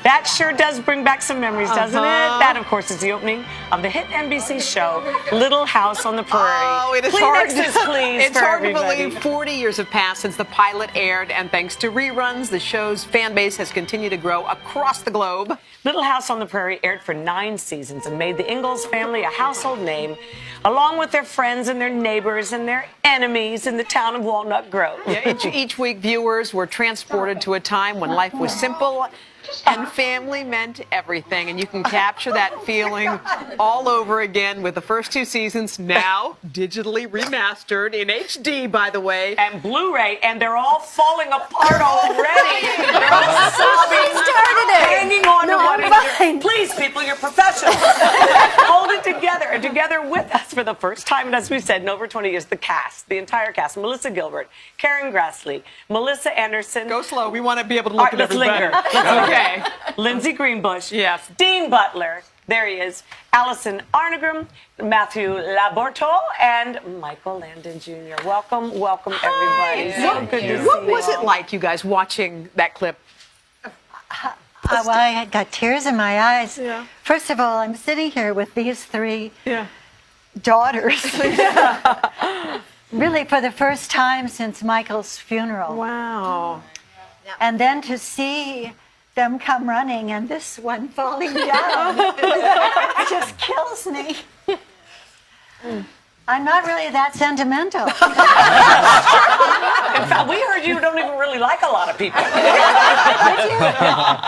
That sure does bring back some memories, doesn't it? That, of course, is the opening of the hit NBC show, Little House on the Prairie. Oh, it is Kleenexes, please, It's for hard everybody. to believe 40 years have passed since the pilot aired, and thanks to reruns, the show's fan base has continued to grow across the globe. Little House on the Prairie aired for 9 seasons and made the Ingalls family a household name, along with their friends and their neighbors and their enemies in the town of Walnut Grove. Yeah, each week, viewers were transported to a time when life was simple and family meant everything. And you can capture that feeling all over again with the first 2 seasons now digitally remastered in HD, by the way. And Blu-ray, and they're all falling apart already. They're all sobbing, hanging on to one another. Please, people, you're professionals. Hold it together. And together with us for the first time, and as we said, in over 20 years, the cast, the entire cast, Melissa Gilbert, Karen Grassley, Melissa Anderson. Go slow. We want to be able to look at let's everybody. linger. Okay. Lindsay Greenbush. Yes. Dean Butler. There he is. Allison Arnegram, Matthew Laborto, and Michael Landon Jr. Welcome, welcome, everybody. So good to see What you was it all. like, you guys, watching that clip? Well, I had got tears in my eyes. Yeah. First of all, I'm sitting here with these 3 Yeah. daughters. Really, for the first time since Michael's funeral. Wow. And then to see them come running and this one falling down just kills me. I'm not really that sentimental. In fact, we heard you don't even really like a lot of people.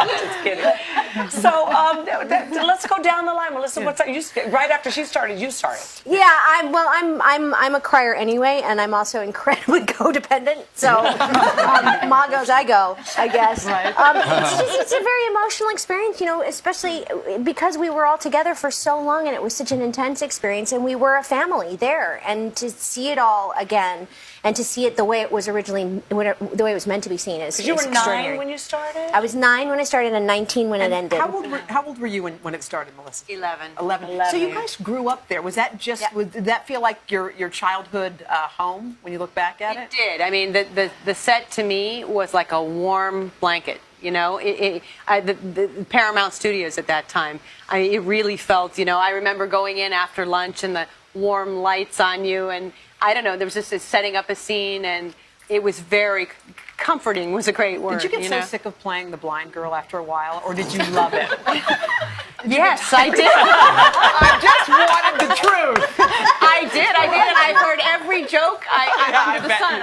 Just kidding. So let's go down the line, Melissa. What's that? Right after she started, you started. Yeah, I'm a crier anyway, and I'm also incredibly codependent. So, Ma goes, I go, I guess. Right. It's a very emotional experience, you know, especially because we were all together for so long, and it was such an intense experience, and we were a family there, and to see it all again, and to see it the way it was originally, the way it was meant to be seen is Because you were 9 extraordinary. when you started. I was 9 when I started, and 19 when it ended. How old were you when it started, Melissa? 11. 11. So you guys grew up there. Was that just? Yeah. Did that feel like your childhood home when you look back at it? It did. I mean, the set to me was like a warm blanket. You know, the Paramount Studios at that time. It really felt. You know, I remember going in after lunch and the warm lights on you, and I don't know. There was just this setting up a scene, and it was very comforting. Was a great word. Did you get so know? sick of playing the blind girl after a while, or did you love it? Yes, I did. I just wanted the truth. I did, and I've heard every joke under the sun.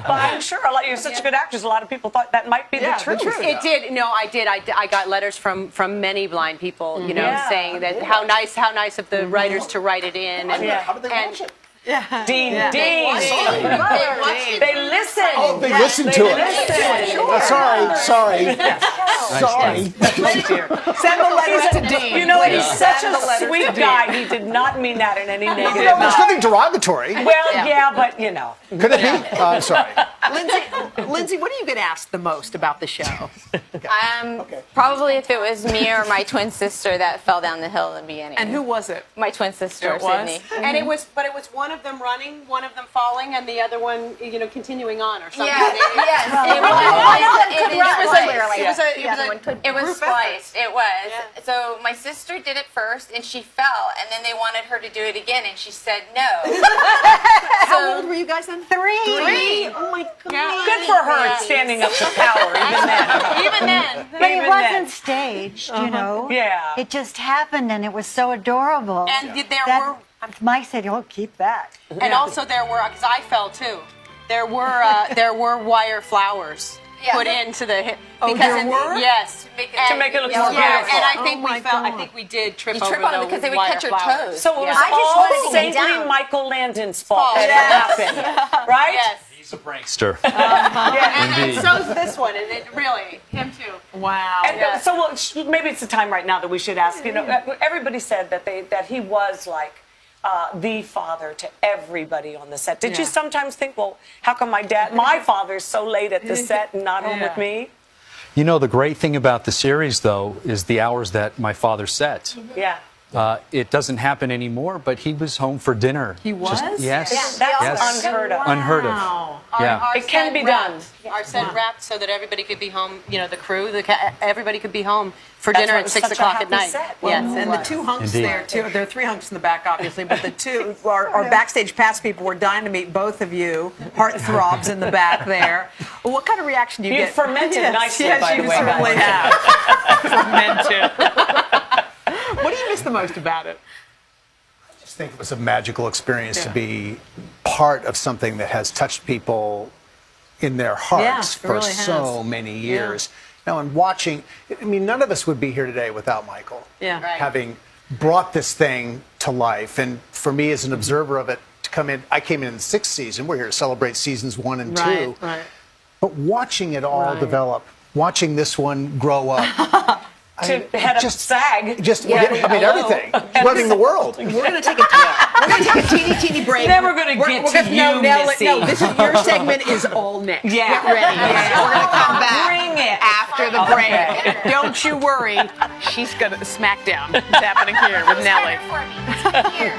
But I'm sure you're such a good actress. A lot of people thought that might be Yeah, the truth. the truth. It did. No, I did. I got letters from many blind people, you know, Yeah. saying that how nice of the writers to write it in. And, Yeah. How did they watch it? Dean. They listen. Oh, they listened to it. Sorry. Send the letters to Dean. You know, please. he's such Send the a letters sweet to Dean. guy. He did not mean that in any negative There's way. nothing derogatory. Well, yeah, but you know. Could it be? Sorry. Lindsay, what do you get asked the most about the show? Probably if it was me or my twin sister that fell down the hill in the beginning. And who was it? My twin sister, It was? Sydney. And it was one of them running, one of them falling, and the other one, you know, continuing on or something. Yeah, yes. It was spliced. It was. So my sister did it first, and she fell, and then they wanted her to do it again, and she said no. How old were you guys then? 3. Oh my God. Good for her standing up to power, even then. Even then. But it Even wasn't then. staged, you know. Yeah. It just happened, and it was so adorable. And there That- were, Mike said, "Oh, keep that." and also there were, because I fell too. There were wire flowers put into the hip. Oh, there were? Yes. To make it look more Yeah, beautiful. and I think Oh my we fell. I God. think we did trip You over trip on the them because they would wire catch your flowers. toes. So it was I just all wanted to get saintly down. Michael Landon's fault that happened, right? Yes. He's a prankster. And so's this one, and it really, him too. Wow. And so maybe it's the time right now that we should ask. You know, everybody said that he was like the father to everybody on the set. Did you sometimes think, well, how come my father's so late at the set and not home with me? You know, the great thing about the series, though, is the hours that my father set. Yeah. It doesn't happen anymore, but he was home for dinner. He was? Yes. That's Yes. unheard of. Unheard of. Yeah. It can be done. Our set wrapped so that everybody could be home. You know, the crew, everybody could be home for That's dinner why it at was 6 such a o'clock at happy night. set. Yes, And the two hunks Indeed. there, too. There are three hunks in the back, obviously, but the two, our backstage pass people were dying to meet both of you. Heart throbs in the back there. Well, what kind of reaction do you You get? fermented nicely, yes, by you the way, certainly guys. have. Fermented. What do you miss the most about it? I think it was a magical experience to be part of something that has touched people in their hearts it for really so has. many years. Now, in watching, I mean, none of us would be here today without Michael. Yeah. Right. Having brought this thing to life. And for me, as an observer of it, to come in, I came in the 6th season. We're here to celebrate seasons 1 and 2. Right. But watching it all develop, watching this one grow up. To head up SAG. Just, I mean, everything. Running the world. We're going to take a teeny break. Never gonna get to you, no, Missy. No, this is your segment is all next. Yeah. Get ready. Yeah. We're going to come back Bring it. after the break. Don't you worry. She's going to smack down. It's happening here with Nellie. For me. Here.